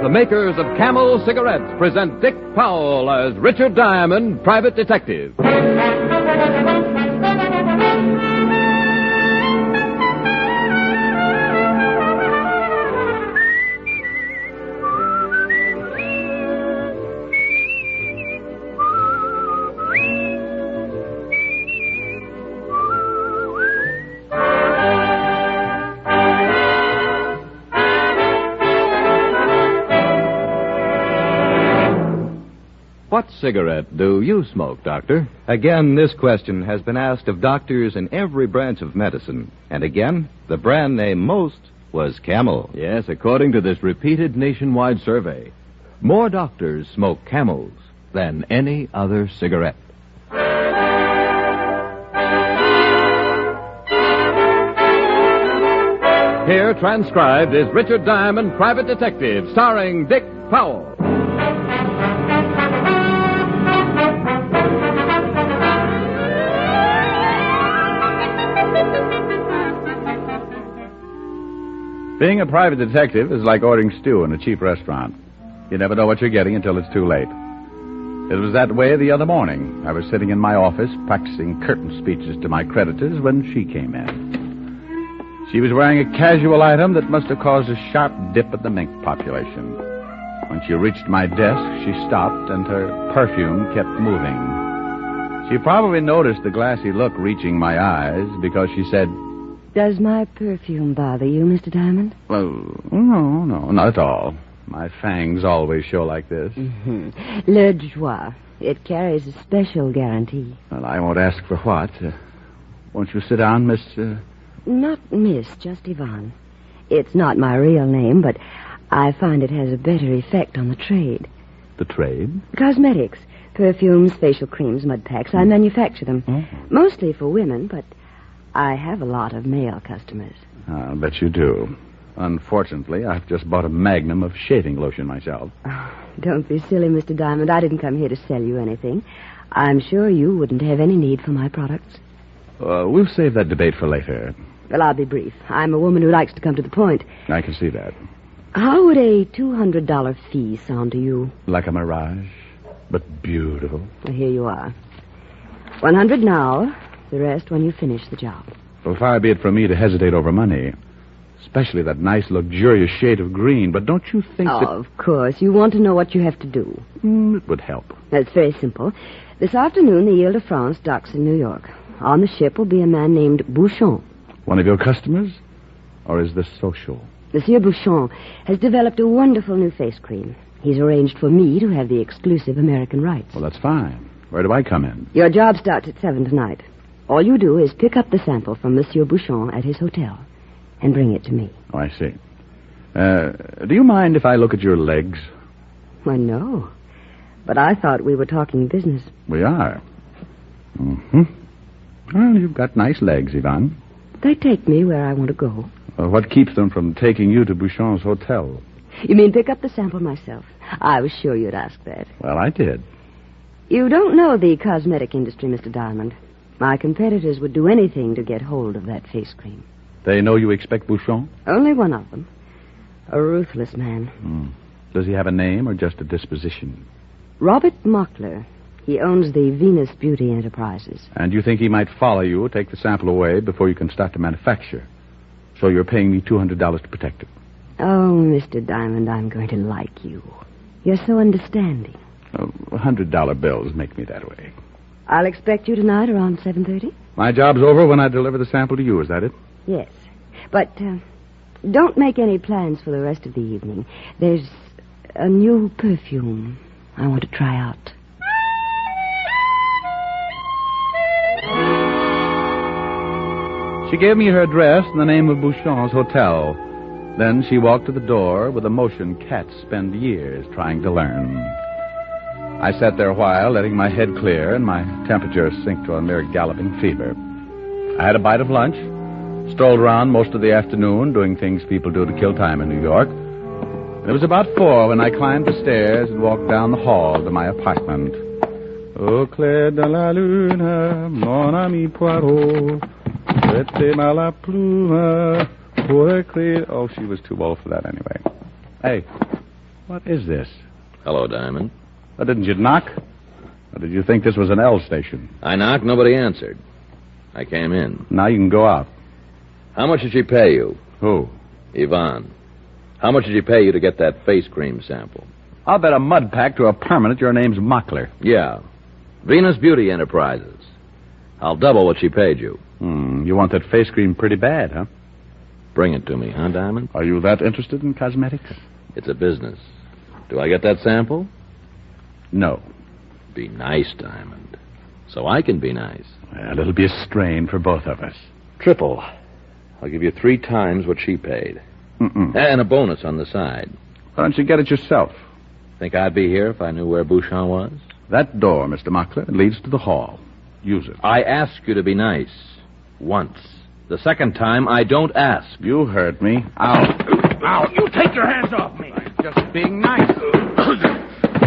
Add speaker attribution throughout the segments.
Speaker 1: the makers of Camel cigarettes present Dick Powell as Richard Diamond, Private Detective. What cigarette do you smoke, Doctor?
Speaker 2: Again, this question has been asked of doctors in every branch of medicine. And again, the brand name most was Camel.
Speaker 1: Yes, according to this repeated nationwide survey, more doctors smoke Camels than any other cigarette. Here, transcribed, is Richard Diamond, Private Detective, starring Dick Powell.
Speaker 3: Being a private detective is like ordering stew in a cheap restaurant. You never know what you're getting until it's too late. It was that way the other morning. I was sitting in my office practicing curtain speeches to my creditors when she came in. She was wearing a casual item that must have caused a sharp dip in the mink population. When she reached my desk, she stopped and her perfume kept moving. She probably noticed the glassy look reaching my eyes because she said,
Speaker 4: "Does my perfume bother you, Mr. Diamond?"
Speaker 3: "Well, no, not at all. My fangs always show like this."
Speaker 4: Mm-hmm. Le Joie. It carries a special guarantee.
Speaker 3: Well, I won't ask for what. Won't you sit down, Miss...
Speaker 4: Not Miss, just Yvonne. It's not my real name, but I find it has a better effect on the trade.
Speaker 3: The trade?
Speaker 4: Cosmetics. Perfumes, facial creams, mud packs. I manufacture them. Mostly for women, but I have a lot of male customers.
Speaker 3: I'll bet you do. Unfortunately, I've just bought a magnum of shaving lotion myself.
Speaker 4: Oh, don't be silly, Mr. Diamond. I didn't come here to sell you anything. I'm sure you wouldn't have any need for my products.
Speaker 3: We'll save that debate for later.
Speaker 4: Well, I'll be brief. I'm a woman who likes to come to the point.
Speaker 3: I can see that.
Speaker 4: How would a $200 fee sound to you?
Speaker 3: Like a mirage, but beautiful.
Speaker 4: Well, here you are. 100 now. The rest when you finish the job.
Speaker 3: Well, far be it from me to hesitate over money. Especially that nice, luxurious shade of green. But don't you think that...
Speaker 4: Of course. You want to know what you have to do.
Speaker 3: It would help.
Speaker 4: That's very simple. This afternoon, the Ile-de-France docks in New York. On the ship will be a man named Bouchon.
Speaker 3: One of your customers? Or is this social?
Speaker 4: Monsieur Bouchon has developed a wonderful new face cream. He's arranged for me to have the exclusive American rights.
Speaker 3: Well, that's fine. Where do I come in?
Speaker 4: Your job starts at 7 tonight. All you do is pick up the sample from Monsieur Bouchon at his hotel and bring it to me.
Speaker 3: Oh, I see. Do you mind if I look at your legs?
Speaker 4: Why, no. But I thought we were talking business.
Speaker 3: We are. Mm-hmm. Well, you've got nice legs, Yvonne.
Speaker 4: They take me where I want to go.
Speaker 3: What keeps them from taking you to Bouchon's hotel?
Speaker 4: You mean pick up the sample myself? I was sure you'd ask that.
Speaker 3: Well, I did.
Speaker 4: You don't know the cosmetic industry, Mr. Diamond. My competitors would do anything to get hold of that face cream.
Speaker 3: They know you expect Bouchon?
Speaker 4: Only one of them. A ruthless man.
Speaker 3: Does he have a name or just a disposition?
Speaker 4: Robert Mockler. He owns the Venus Beauty Enterprises.
Speaker 3: And you think he might follow you, take the sample away before you can start to manufacture? So you're paying me $200 to protect it?
Speaker 4: Oh, Mr. Diamond, I'm going to like you. You're so understanding.
Speaker 3: $100 bills make me that way.
Speaker 4: I'll expect you tonight around 7:30.
Speaker 3: My job's over when I deliver the sample to you, is that it?
Speaker 4: Yes. But don't make any plans for the rest of the evening. There's a new perfume I want to try out.
Speaker 3: She gave me her address and the name of Bouchon's hotel. Then she walked to the door with a motion cats spend years trying to learn. I sat there a while, letting my head clear and my temperature sink to a mere galloping fever. I had a bite of lunch, strolled around most of the afternoon, doing things people do to kill time in New York. It was about 4 when I climbed the stairs and walked down the hall to my apartment. Au clair de la lune, mon ami Poirot, prêtez-moi la plume pour écrire... Oh, she was too old for that anyway. Hey, What is this?
Speaker 5: Hello, Diamond.
Speaker 3: Didn't you knock? Or did you think this was an L station?
Speaker 5: I knocked, nobody answered. I came in.
Speaker 3: Now you can go out.
Speaker 5: How much did she pay you?
Speaker 3: Who?
Speaker 5: Yvonne. How much did she pay you to get that face cream sample?
Speaker 3: I'll bet a mud pack to a permanent your name's Mockler.
Speaker 5: Yeah. Venus Beauty Enterprises. I'll double what she paid you.
Speaker 3: You want that face cream pretty bad, huh?
Speaker 5: Bring it to me, huh, Diamond?
Speaker 3: Are you that interested in cosmetics?
Speaker 5: It's a business. Do I get that sample?
Speaker 3: No.
Speaker 5: Be nice, Diamond. So I can be nice.
Speaker 3: Well, it'll be a strain for both of us.
Speaker 5: Triple. I'll give you 3 times what she paid. And a bonus on the side.
Speaker 3: Why don't you get it yourself?
Speaker 5: Think I'd be here if I knew where Bouchon was?
Speaker 3: That door, Mr. Mockler, leads to the hall. Use it.
Speaker 5: I ask you to be nice. Once. The second time, I don't ask.
Speaker 3: You heard me. Ow.
Speaker 6: You take your hands off me.
Speaker 3: I'm just being nice.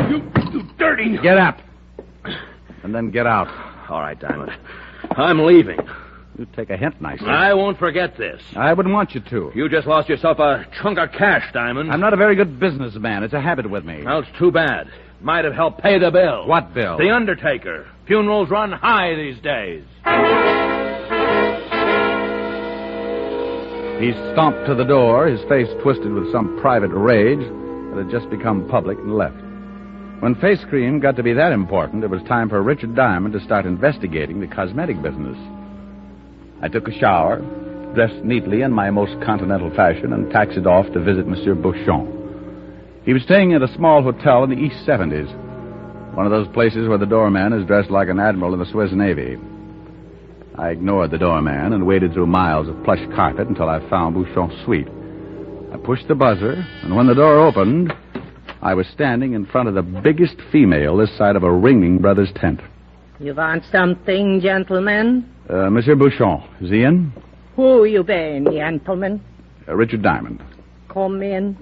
Speaker 6: You dirty.
Speaker 3: Get up. And then get out.
Speaker 5: All right, Diamond. I'm leaving.
Speaker 3: You take a hint nicely.
Speaker 5: I won't forget this.
Speaker 3: I wouldn't want you to.
Speaker 5: You just lost yourself a chunk of cash, Diamond.
Speaker 3: I'm not a very good businessman. It's a habit with me.
Speaker 5: Well, it's too bad. Might have helped pay the bill.
Speaker 3: What bill?
Speaker 5: The undertaker. Funerals run high these days.
Speaker 3: He stomped to the door, his face twisted with some private rage that had just become public, and left. When face cream got to be that important, it was time for Richard Diamond to start investigating the cosmetic business. I took a shower, dressed neatly in my most continental fashion, and taxied off to visit Monsieur Bouchon. He was staying at a small hotel in the East 70s, one of those places where the doorman is dressed like an admiral in the Swiss Navy. I ignored the doorman and waded through miles of plush carpet until I found Bouchon's suite. I pushed the buzzer, and when the door opened, I was standing in front of the biggest female this side of a Ringling Brothers tent.
Speaker 7: You want something, gentlemen?
Speaker 3: Monsieur Bouchon, is he in?
Speaker 7: Who you been, gentlemen?
Speaker 3: Richard Diamond.
Speaker 7: Come in.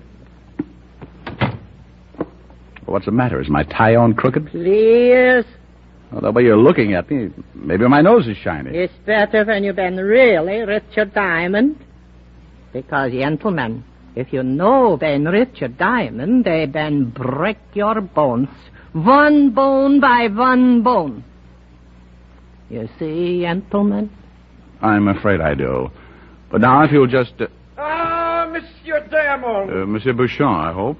Speaker 3: What's the matter? Is my tie on crooked?
Speaker 7: Please.
Speaker 3: Well, the way you're looking at me, maybe my nose is shiny.
Speaker 7: It's better when you've been really Richard Diamond. Because, gentlemen, if you know Ben Richard Diamond, they ben break your bones. One bone by one bone. You see, gentlemen?
Speaker 3: I'm afraid I do. But now if you'll just...
Speaker 6: Monsieur Diamond.
Speaker 3: Monsieur Bouchon, I hope.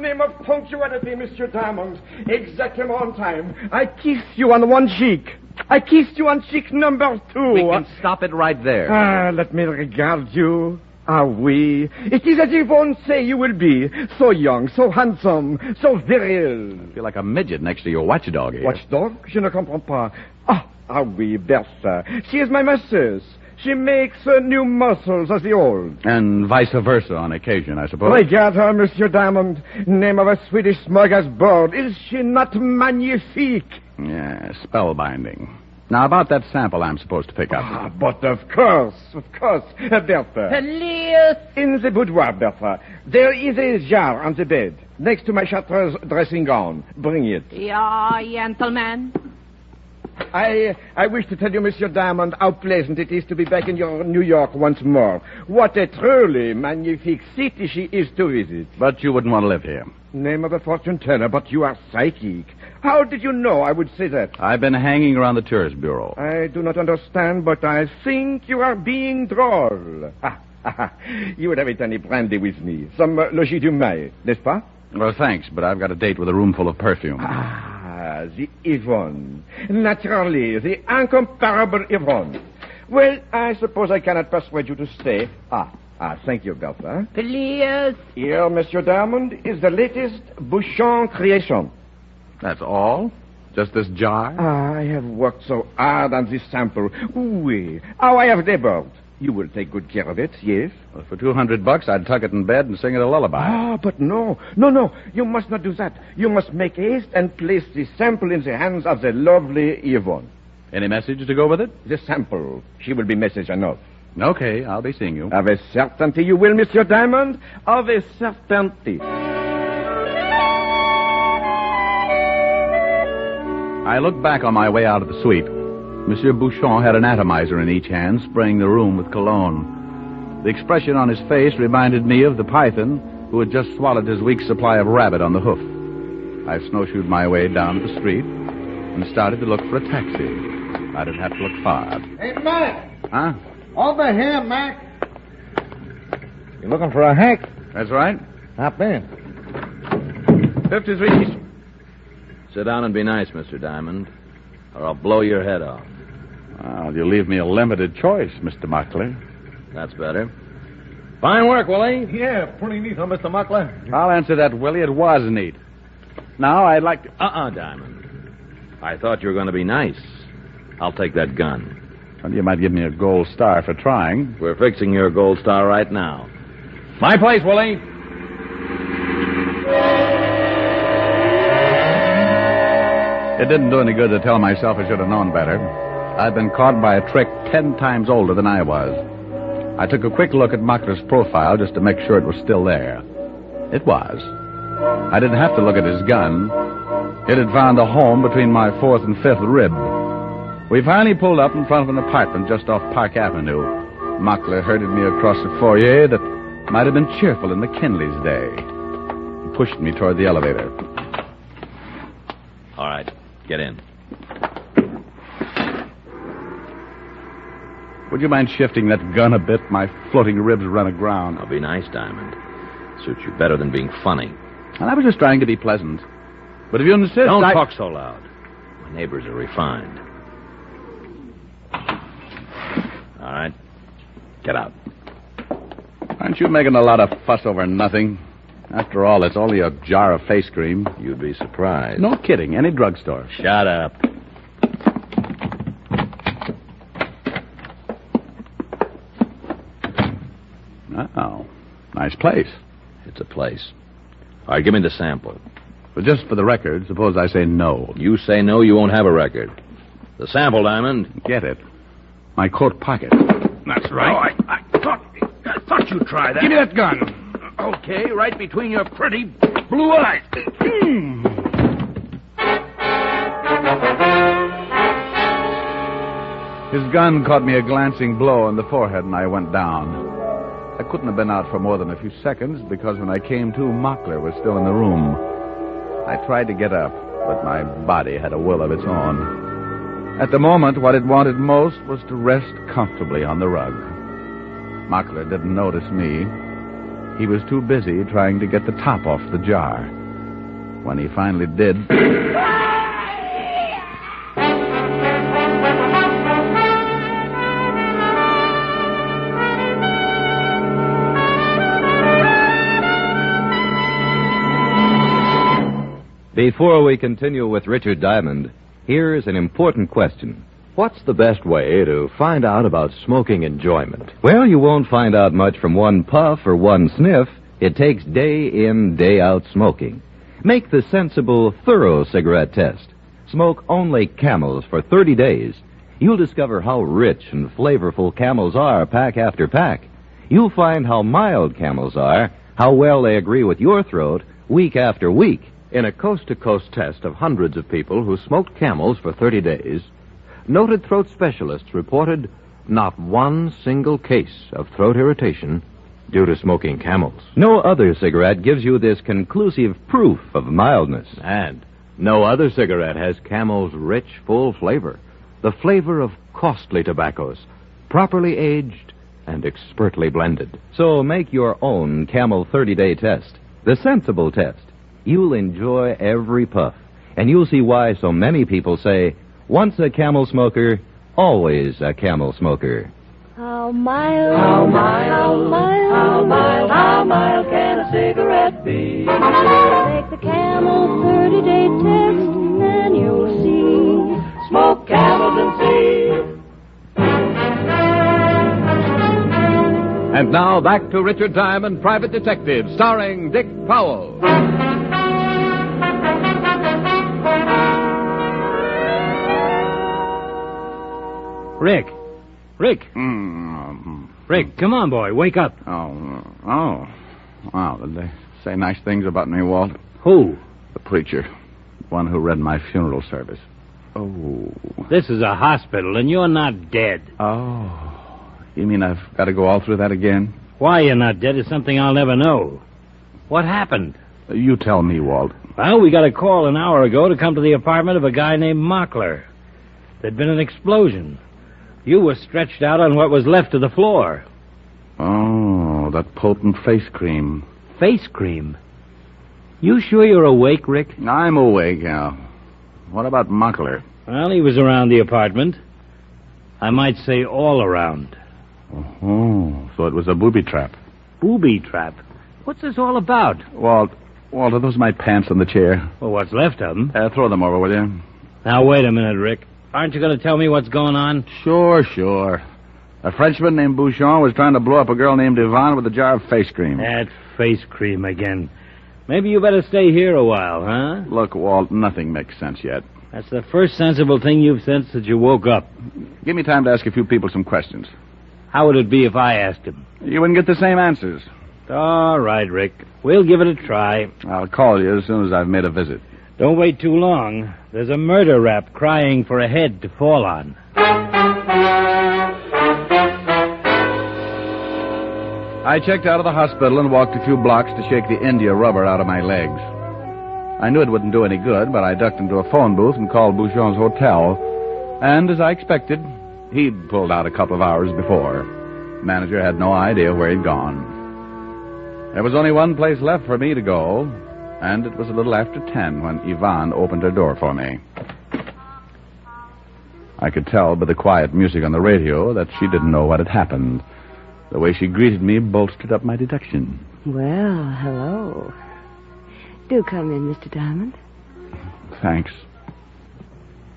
Speaker 6: Name of punctuality, Monsieur Diamond. Exactly on time. I kissed you on one cheek. I kissed you on cheek number 2.
Speaker 3: We can stop it right there.
Speaker 6: Let me regard you. Oui. It is as Yvonne say you will be. So young, so handsome, so viril.
Speaker 3: I feel like a midget next to your watchdog here.
Speaker 6: Watchdog? Je ne comprends pas. Oui, Bertha. She is my masseuse. She makes new muscles as the old.
Speaker 3: And vice versa on occasion, I suppose.
Speaker 6: Regard her, Monsieur Diamond. Name of a Swedish smorgasbord. Is she not magnifique?
Speaker 3: Yeah, spellbinding. Now, about that sample I'm supposed to pick up.
Speaker 6: But of course, Bertha.
Speaker 7: Please.
Speaker 6: In the boudoir, Bertha, there is a jar on the bed, next to my Chartreuse dressing gown. Bring it.
Speaker 7: Yeah, gentlemen.
Speaker 6: I wish to tell you, Monsieur Diamond, how pleasant it is to be back in your New York once more. What a truly magnifique city she is to visit.
Speaker 3: But you wouldn't want to live here.
Speaker 6: Name of a fortune teller, but you are psychic. How did you know I would say that?
Speaker 3: I've been hanging around the tourist bureau.
Speaker 6: I do not understand, but I think you are being droll. You would have a tiny brandy with me. Some logis du mail, n'est-ce pas?
Speaker 3: Well, thanks, but I've got a date with a room full of perfume.
Speaker 6: The Yvonne. Naturally, the incomparable Yvonne. Well, I suppose I cannot persuade you to stay. Thank you, Bertha.
Speaker 7: Please.
Speaker 6: Here, Monsieur Diamond, is the latest Bouchon creation.
Speaker 3: That's all? Just this jar?
Speaker 6: I have worked so hard on this sample. Oui. How I have labored. You will take good care of it, yes?
Speaker 3: Well, for $200, I'd tuck it in bed and sing it a lullaby.
Speaker 6: But no. You must not do that. You must make haste and place the sample in the hands of the lovely Yvonne.
Speaker 3: Any message to go with it?
Speaker 6: The sample. She will be message enough.
Speaker 3: Okay, I'll be seeing you.
Speaker 6: Of a certainty you will, Monsieur Diamond. Of a certainty.
Speaker 3: I looked back on my way out of the suite. Monsieur Bouchon had an atomizer in each hand, spraying the room with cologne. The expression on his face reminded me of the python who had just swallowed his week's supply of rabbit on the hoof. I snowshoed my way down the street and started to look for a taxi. I didn't have to look far.
Speaker 8: Hey, Mac!
Speaker 3: Huh?
Speaker 8: Over here, Mac!
Speaker 5: You looking for a hack?
Speaker 3: That's right.
Speaker 5: Hop in.
Speaker 3: 53.
Speaker 5: Sit down and be nice, Mr. Diamond, or I'll blow your head off.
Speaker 3: Well, you leave me a limited choice, Mr. Mockler.
Speaker 5: That's better. Fine work, Willie.
Speaker 8: Yeah, pretty neat, huh, Mr. Muckler?
Speaker 3: I'll answer that, Willie. It was neat. Now, I'd like to...
Speaker 5: Diamond. I thought you were going to be nice. I'll take that gun.
Speaker 3: Well, you might give me a gold star for trying.
Speaker 5: We're fixing your gold star right now. My place, Willie.
Speaker 3: It didn't do any good to tell myself I should have known better. I'd been caught by a trick 10 times older than I was. I took a quick look at Mockler's profile just to make sure it was still there. It was. I didn't have to look at his gun. It had found a home between my 4th and 5th rib. We finally pulled up in front of an apartment just off Park Avenue. Mockler herded me across a foyer that might have been cheerful in McKinley's day. He pushed me toward the elevator.
Speaker 5: All right, get in.
Speaker 3: Would you mind shifting that gun a bit? My floating ribs run aground.
Speaker 5: I'll be nice, Diamond. Suits you better than being funny.
Speaker 3: And I was just trying to be pleasant. But if you insist,
Speaker 5: Don't talk so loud. My neighbors are refined. All right, get out.
Speaker 3: Aren't you making a lot of fuss over nothing? After all, it's only a jar of face cream.
Speaker 5: You'd be surprised.
Speaker 3: No kidding. Any drugstore.
Speaker 5: Shut up.
Speaker 3: Oh, nice place.
Speaker 5: It's a place. All right, give me the sample.
Speaker 3: But just for the record, suppose I say no.
Speaker 5: You say no, you won't have a record. The sample, Diamond.
Speaker 3: Get it. My coat pocket.
Speaker 5: That's right.
Speaker 3: Oh, I thought you'd try that.
Speaker 5: Give me that gun. Okay, right between your pretty blue eyes.
Speaker 3: His gun caught me a glancing blow on the forehead, and I went down. I couldn't have been out for more than a few seconds, because when I came to, Mockler was still in the room. I tried to get up, but my body had a will of its own. At the moment, what it wanted most was to rest comfortably on the rug. Mockler didn't notice me. He was too busy trying to get the top off the jar. When he finally did...
Speaker 2: Before we continue with Richard Diamond, here's an important question.
Speaker 1: What's the best way to find out about smoking enjoyment?
Speaker 2: Well, you won't find out much from one puff or one sniff. It takes day in, day out smoking. Make the sensible, thorough cigarette test. Smoke only Camels for 30 days. You'll discover how rich and flavorful Camels are pack after pack. You'll find how mild Camels are, how well they agree with your throat week after week.
Speaker 1: In a coast-to-coast test of hundreds of people who smoked Camels for 30 days, noted throat specialists reported not one single case of throat irritation due to smoking Camels.
Speaker 2: No other cigarette gives you this conclusive proof of mildness.
Speaker 1: And no other cigarette has Camel's rich, full flavor, the flavor of costly tobaccos, properly aged and expertly blended.
Speaker 2: So make your own Camel 30-day test, the sensible test. You'll enjoy every puff, and you'll see why so many people say, once a Camel smoker, always a Camel smoker.
Speaker 9: How mild, how mild, how mild, how mild, how mild can a cigarette be? Take the Camel 30-day test, and you'll see. Smoke Camels and see.
Speaker 1: And now back to Richard Diamond, Private Detective, starring Dick Powell.
Speaker 10: Rick. Rick, come on, boy. Wake up.
Speaker 3: Oh. Wow, did they say nice things about me, Walt?
Speaker 10: Who?
Speaker 3: The preacher. One who read my funeral service. Oh.
Speaker 10: This is a hospital, and you're not dead.
Speaker 3: Oh. You mean I've got to go all through that again?
Speaker 10: Why you're not dead is something I'll never know. What happened?
Speaker 3: You tell me, Walt.
Speaker 10: Well, we got a call an hour ago to come to the apartment of a guy named Mockler. There'd been an explosion. You were stretched out on what was left of the floor.
Speaker 3: Oh, that potent face cream.
Speaker 10: Face cream? You sure you're awake, Rick?
Speaker 3: I'm awake, yeah. What about Mockler?
Speaker 10: Well, he was around the apartment. I might say all around.
Speaker 3: Oh, so it was a booby trap.
Speaker 10: Booby trap? What's this all about?
Speaker 3: Walt, are those my pants on the chair?
Speaker 10: Well, what's left of them.
Speaker 3: Throw them over, will you?
Speaker 10: Now, wait a minute, Rick. Aren't you going to tell me what's going on?
Speaker 3: Sure. A Frenchman named Bouchon was trying to blow up a girl named Yvonne with a jar of face cream.
Speaker 10: That face cream again. Maybe you better stay here a while, huh?
Speaker 3: Look, Walt, nothing makes sense yet.
Speaker 10: That's the first sensible thing you've said since you woke up.
Speaker 3: Give me time to ask a few people some questions.
Speaker 10: How would it be if I asked him?
Speaker 3: You wouldn't get the same answers.
Speaker 10: All right, Rick. We'll give it a try.
Speaker 3: I'll call you as soon as I've made a visit.
Speaker 10: Don't wait too long. There's a murder rap crying for a head to fall on.
Speaker 3: I checked out of the hospital and walked a few blocks to shake the India rubber out of my legs. I knew it wouldn't do any good, but I ducked into a phone booth and called Bouchon's hotel. And as I expected, he'd pulled out a couple of hours before. The manager had no idea where he'd gone. There was only one place left for me to go, and it was a little after 10 when Yvonne opened her door for me. I could tell by the quiet music on the radio that she didn't know what had happened. The way she greeted me bolstered up my deduction.
Speaker 4: Well, hello. Do come in, Mr. Diamond.
Speaker 3: Thanks.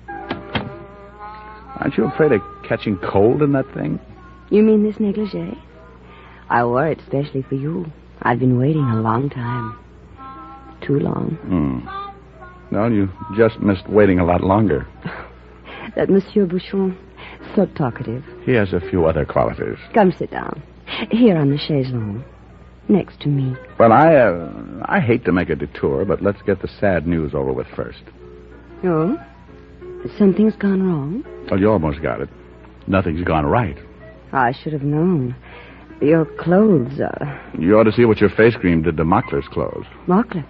Speaker 3: Aren't you afraid of catching cold in that thing?
Speaker 4: You mean this negligee? I wore it specially for you. I've been waiting a long time. Too long.
Speaker 3: No, you just missed waiting a lot longer.
Speaker 4: That Monsieur Bouchon, so talkative.
Speaker 3: He has a few other qualities.
Speaker 4: Come sit down. Here on the chaise longue. Next to me.
Speaker 3: Well, I hate to make a detour, but let's get the sad news over with first.
Speaker 4: Oh? Something's gone wrong?
Speaker 3: Well, you almost got it. Nothing's gone right.
Speaker 4: I should have known. Your clothes are...
Speaker 3: You ought to see what your face cream did to Mockler's clothes.
Speaker 4: Mockler?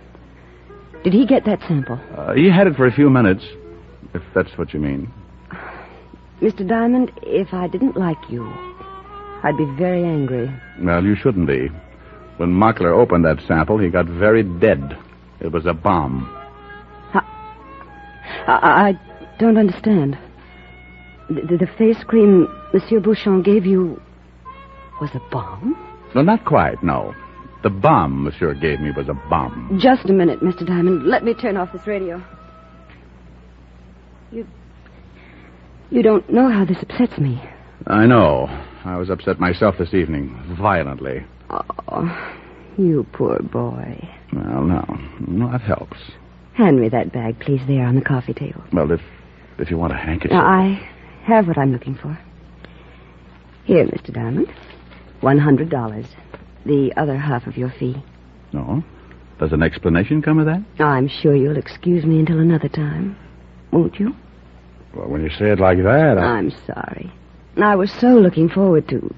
Speaker 4: Did he get that sample?
Speaker 3: He had it for a few minutes, if that's what you mean.
Speaker 4: Mr. Diamond, if I didn't like you, I'd be very angry.
Speaker 3: Well, you shouldn't be. When Mockler opened that sample, he got very dead. It was a bomb.
Speaker 4: I don't understand. The face cream Monsieur Bouchon gave you was a bomb?
Speaker 3: No, not quite, no. The bomb Monsieur gave me was a bomb.
Speaker 4: Just a minute, Mr. Diamond. Let me turn off this radio. You don't know how this upsets me.
Speaker 3: I know. I was upset myself this evening, violently.
Speaker 4: Oh, you poor boy.
Speaker 3: Well, no, that helps.
Speaker 4: Hand me that bag, please, there on the coffee table.
Speaker 3: Well, if you want a handkerchief...
Speaker 4: Now, I have what I'm looking for. Here, Mr. Diamond. $100. The other half of your fee.
Speaker 3: No? Does an explanation come of that?
Speaker 4: I'm sure you'll excuse me until another time. Won't you?
Speaker 3: Well, when you say it like that,
Speaker 4: I'm sorry. I was so looking forward to...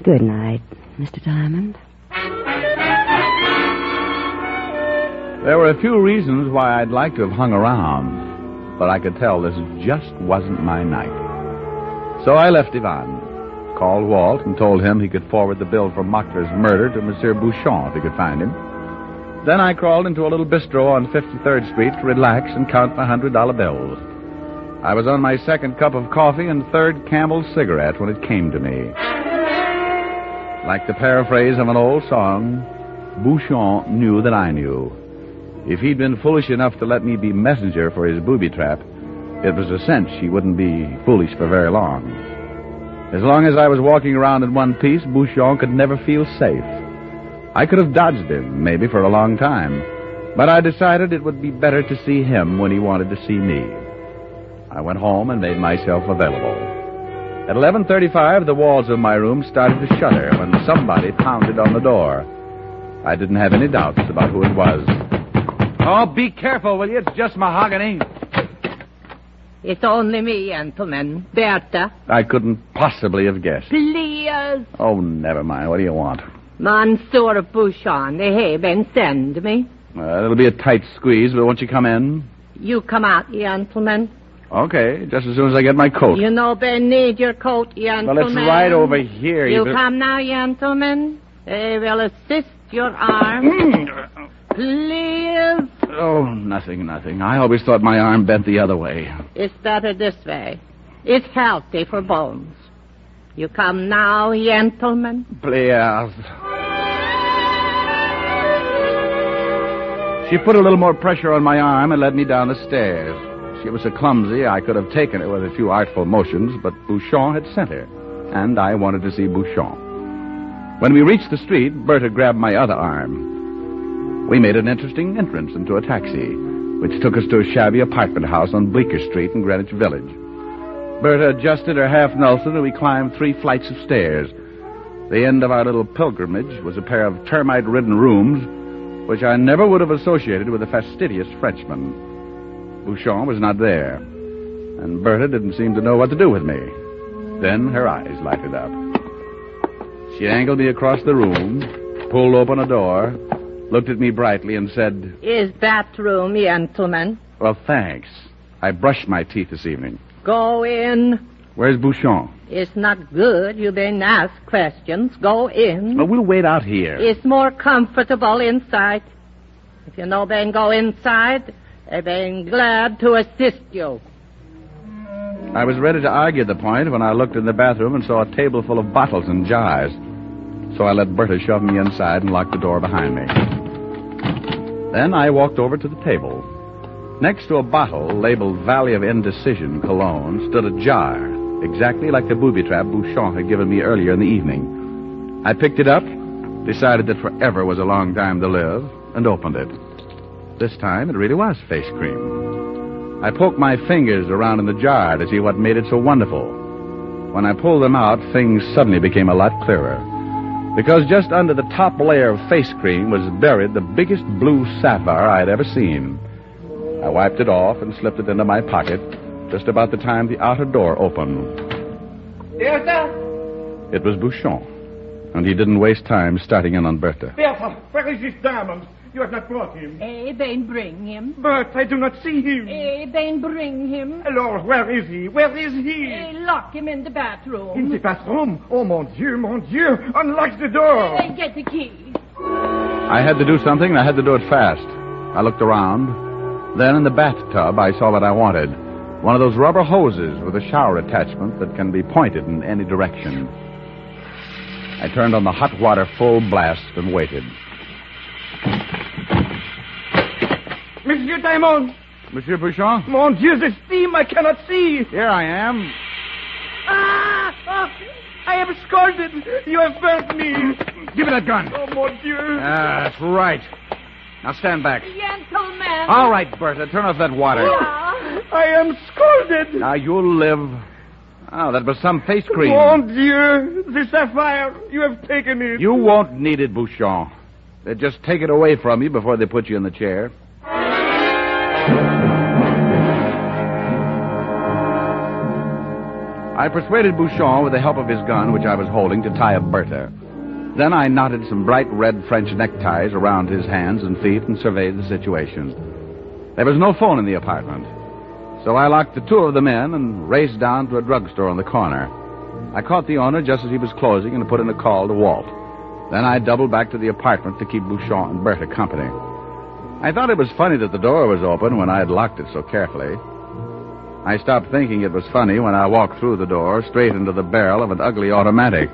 Speaker 4: Good night, Mr. Diamond.
Speaker 3: There were a few reasons why I'd like to have hung around, but I could tell this just wasn't my night. So I left Yvonne, called Walt, and told him he could forward the bill for Mockler's murder to Monsieur Bouchon if he could find him. Then I crawled into a little bistro on 53rd Street to relax and count my $100 bills. I was on my second cup of coffee and third Camel cigarette when it came to me. Like the paraphrase of an old song, Bouchon knew that I knew. If he'd been foolish enough to let me be messenger for his booby trap, it was a cinch he wouldn't be foolish for very long. As long as I was walking around in one piece, Bouchon could never feel safe. I could have dodged him, maybe, for a long time, but I decided it would be better to see him when he wanted to see me. I went home and made myself available. At 11:35, the walls of my room started to shudder when somebody pounded on the door. I didn't have any doubts about who it was. Oh, be careful, will you? It's just mahogany.
Speaker 7: It's only me, gentlemen. Bertha.
Speaker 3: I couldn't possibly have guessed.
Speaker 7: Please.
Speaker 3: Oh, never mind. What do you want?
Speaker 7: Monsieur Bouchon, they have been send me.
Speaker 3: It'll be a tight squeeze, but won't you come in?
Speaker 7: You come out, gentlemen.
Speaker 3: Okay, just as soon as I get my coat.
Speaker 7: You know they need your coat, gentlemen.
Speaker 3: Well, it's right over here.
Speaker 7: You come now, gentlemen. They will assist your arm. Please.
Speaker 3: Oh, nothing. I always thought my arm bent the other way.
Speaker 7: It's better this way. It's healthy for bones. You come now, gentlemen.
Speaker 3: Please. She put a little more pressure on my arm and led me down the stairs. She was so clumsy I could have taken her with a few artful motions, but Bouchon had sent her, and I wanted to see Bouchon. When we reached the street, Bertha grabbed my other arm. We made an interesting entrance into a taxi, which took us to a shabby apartment house on Bleecker Street in Greenwich Village. Bertha adjusted her half Nelson, and we climbed 3 flights of stairs. The end of our little pilgrimage was a pair of termite-ridden rooms, which I never would have associated with a fastidious Frenchman. Bouchon was not there, and Bertha didn't seem to know what to do with me. Then her eyes lighted up. She angled me across the room, pulled open a door, looked at me brightly, and said,
Speaker 7: Is bathroom, gentlemen.
Speaker 3: Well, thanks. I brushed my teeth this evening.
Speaker 7: Go in.
Speaker 3: Where's Bouchon?
Speaker 7: It's not good. You been asked questions. Go in.
Speaker 3: Well, we'll wait out here.
Speaker 7: It's more comfortable inside. If you know been go inside, I've been glad to assist you.
Speaker 3: I was ready to argue the point when I looked in the bathroom and saw a table full of bottles and jars. So I let Bertha shove me inside and lock the door behind me. Then I walked over to the table. Next to a bottle labeled Valley of Indecision Cologne stood a jar, exactly like the booby trap Bouchon had given me earlier in the evening. I picked it up, decided that forever was a long time to live, and opened it. This time it really was face cream. I poked my fingers around in the jar to see what made it so wonderful. When I pulled them out, things suddenly became a lot clearer. Because just under the top layer of face cream was buried the biggest blue sapphire I had ever seen. I wiped it off and slipped it into my pocket just about the time the outer door opened.
Speaker 6: Bertha?
Speaker 3: It was Bouchon, and he didn't waste time starting in on Bertha.
Speaker 6: Bertha, where is this diamond? You have not brought him.
Speaker 7: Been bring him.
Speaker 6: But I do not see him.
Speaker 7: Been bring him.
Speaker 6: Lord, where is he? Where is he?
Speaker 7: Lock him in the bathroom.
Speaker 6: In the bathroom? Oh, mon Dieu, mon Dieu. Unlock the door.
Speaker 7: Get the key.
Speaker 3: I had to do something, and I had to do it fast. I looked around. Then in the bathtub, I saw what I wanted. One of those rubber hoses with a shower attachment that can be pointed in any direction. I turned on the hot water full blast and waited.
Speaker 6: Monsieur Diamond!
Speaker 3: Monsieur Bouchon?
Speaker 6: Mon Dieu, the steam I cannot see!
Speaker 3: Here I am.
Speaker 6: Ah! I am scalded! You have burnt me!
Speaker 3: Give me that gun.
Speaker 6: Oh, mon Dieu!
Speaker 3: That's right. Now stand back.
Speaker 7: Gentlemen.
Speaker 3: All right, Bertha, turn off that water.
Speaker 6: I am scalded!
Speaker 3: Now you'll live. Oh, that was some face cream.
Speaker 6: Mon Dieu! The sapphire! You have taken it!
Speaker 3: You won't need it, Bouchon. They'll just take it away from you before they put you in the chair. I persuaded Bouchon with the help of his gun, which I was holding, to tie up Bertha. Then I knotted some bright red French neckties around his hands and feet and surveyed the situation. There was no phone in the apartment, so I locked the 2 of them in and raced down to a drugstore on the corner. I caught the owner just as he was closing and put in a call to Walt. Then I doubled back to the apartment to keep Bouchon and Bertha company. I thought it was funny that the door was open when I had locked it so carefully. I stopped thinking it was funny when I walked through the door straight into the barrel of an ugly automatic.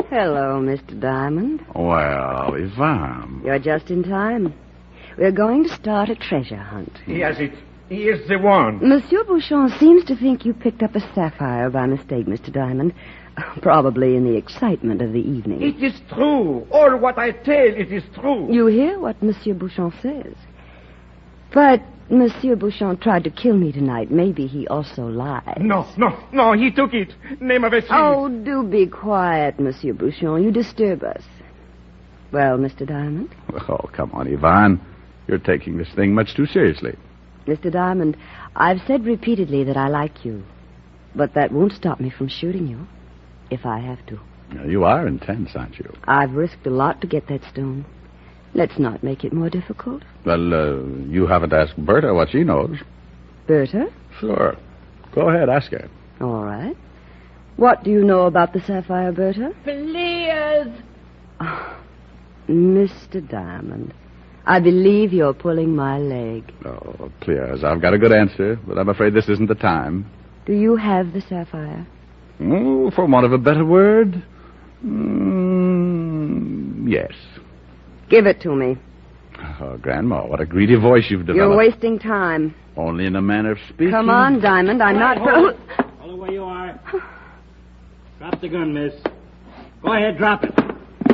Speaker 4: Hello, Mr. Diamond.
Speaker 3: Well, Yvonne.
Speaker 4: You're just in time. We're going to start a treasure hunt.
Speaker 6: He has it. He is the one.
Speaker 4: Monsieur Bouchon seems to think you picked up a sapphire by mistake, Mr. Diamond. Probably in the excitement of the evening.
Speaker 6: It is true. All what I tell, it is true.
Speaker 4: You hear what Monsieur Bouchon says. But Monsieur Bouchon tried to kill me tonight. Maybe he also lied.
Speaker 6: No, he took it. Name of a thief.
Speaker 4: Oh, do be quiet, Monsieur Bouchon. You disturb us. Well, Mr. Diamond?
Speaker 3: Oh, come on, Yvonne. You're taking this thing much too seriously.
Speaker 4: Mr. Diamond, I've said repeatedly that I like you. But that won't stop me from shooting you, if I have to.
Speaker 3: Now, you are intense, aren't you?
Speaker 4: I've risked a lot to get that stone. Let's not make it more difficult.
Speaker 3: Well, you haven't asked Berta what she knows.
Speaker 4: Berta?
Speaker 3: Sure. Go ahead, ask her.
Speaker 4: All right. What do you know about the sapphire, Berta?
Speaker 7: Please.
Speaker 4: Oh, Mr. Diamond, I believe you're pulling my leg.
Speaker 3: Oh, Clears, I've got a good answer, but I'm afraid this isn't the time.
Speaker 4: Do you have the sapphire?
Speaker 3: Oh, for want of a better word, yes.
Speaker 4: Give it to me.
Speaker 3: Oh, Grandma, what a greedy voice you've developed.
Speaker 4: You're wasting time.
Speaker 3: Only in a manner of speaking.
Speaker 4: Come on, Diamond. I'm not...
Speaker 10: Hold it where you are. Drop the gun, miss. Go ahead, drop it.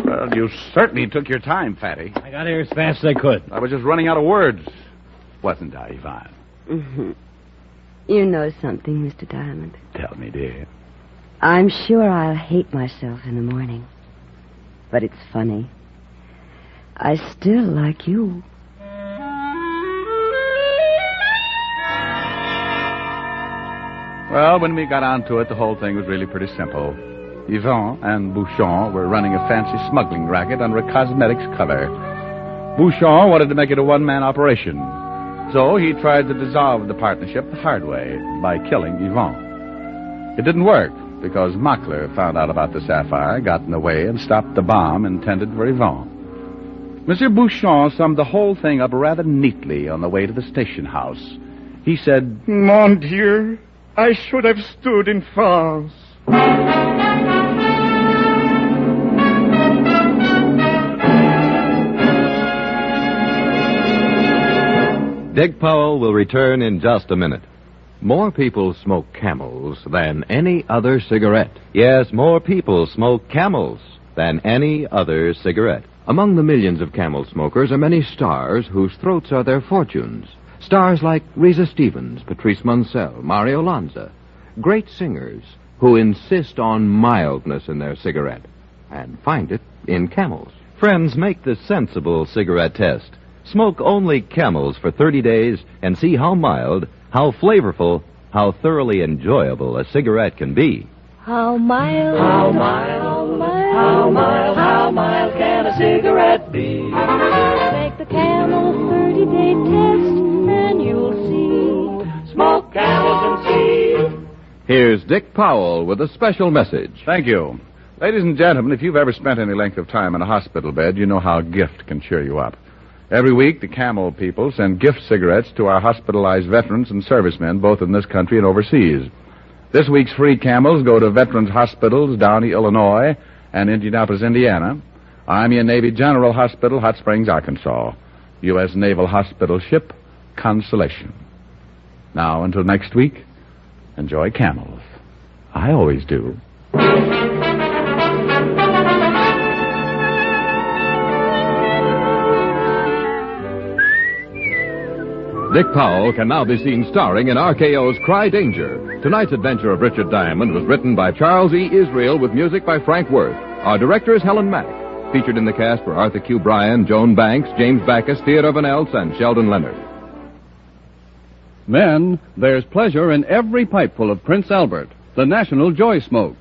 Speaker 3: Well, you certainly took your time, Fatty.
Speaker 10: I got here as fast as I could.
Speaker 3: I was just running out of words. Wasn't I, Ivan?
Speaker 4: Mm-hmm. You know something, Mr. Diamond.
Speaker 3: Tell me, dear.
Speaker 4: I'm sure I'll hate myself in the morning. But it's funny. I still like you.
Speaker 3: Well, when we got onto it, the whole thing was really pretty simple. Yvon and Bouchon were running a fancy smuggling racket under a cosmetics cover. Bouchon wanted to make it a one-man operation. So he tried to dissolve the partnership the hard way by killing Yvon. It didn't work because Mockler found out about the sapphire, got in the way, and stopped the bomb intended for Yvon. Monsieur Bouchon summed the whole thing up rather neatly on the way to the station house. He said,
Speaker 6: Mon Dieu, I should have stood in France.
Speaker 2: Dick Powell will return in just a minute.
Speaker 1: More people smoke Camels than any other cigarette.
Speaker 2: Yes, more people smoke Camels than any other cigarette.
Speaker 1: Among the millions of Camel smokers are many stars whose throats are their fortunes. Stars like Reza Stevens, Patrice Munsell, Mario Lanza. Great singers who insist on mildness in their cigarette and find it in Camels.
Speaker 2: Friends, make the sensible cigarette test. Smoke only Camels for 30 days and see how mild, how flavorful, how thoroughly enjoyable a cigarette can be.
Speaker 9: How mild, how mild, how mild, how mild, how mild can a cigarette be? Make the Camel 30-day test and you'll see. Smoke Camels and see.
Speaker 1: Here's Dick Powell with a special message.
Speaker 3: Thank you. Ladies and gentlemen, if you've ever spent any length of time in a hospital bed, you know how a gift can cheer you up. Every week, the Camel people send gift cigarettes to our hospitalized veterans and servicemen, both in this country and overseas. This week's free Camels go to Veterans Hospitals, Downey, Illinois, and Indianapolis, Indiana, Army and Navy General Hospital, Hot Springs, Arkansas, U.S. Naval Hospital Ship, Constellation. Now, until next week, enjoy Camels. I always do.
Speaker 1: Dick Powell can now be seen starring in RKO's Cry Danger. Tonight's adventure of Richard Diamond was written by Charles E. Israel with music by Frank Worth. Our director is Helen Mack. Featured in the cast were Arthur Q. Bryan, Joan Banks, James Backus, Theodore Van Elst, and Sheldon Leonard.
Speaker 11: Men, there's pleasure in every pipeful of Prince Albert, the national joy smoke.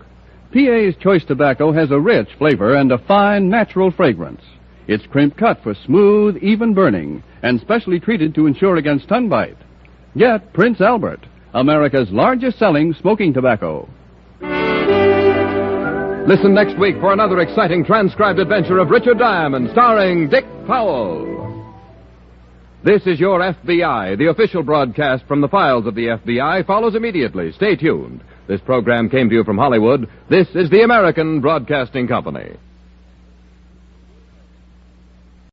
Speaker 11: PA's choice tobacco has a rich flavor and a fine, natural fragrance. It's crimp cut for smooth, even burning, and specially treated to ensure against tongue bite. Get Prince Albert, America's largest selling smoking tobacco.
Speaker 1: Listen next week for another exciting transcribed adventure of Richard Diamond, starring Dick Powell. This is Your FBI. The official broadcast from the files of the FBI follows immediately. Stay tuned. This program came to you from Hollywood. This is the American Broadcasting Company.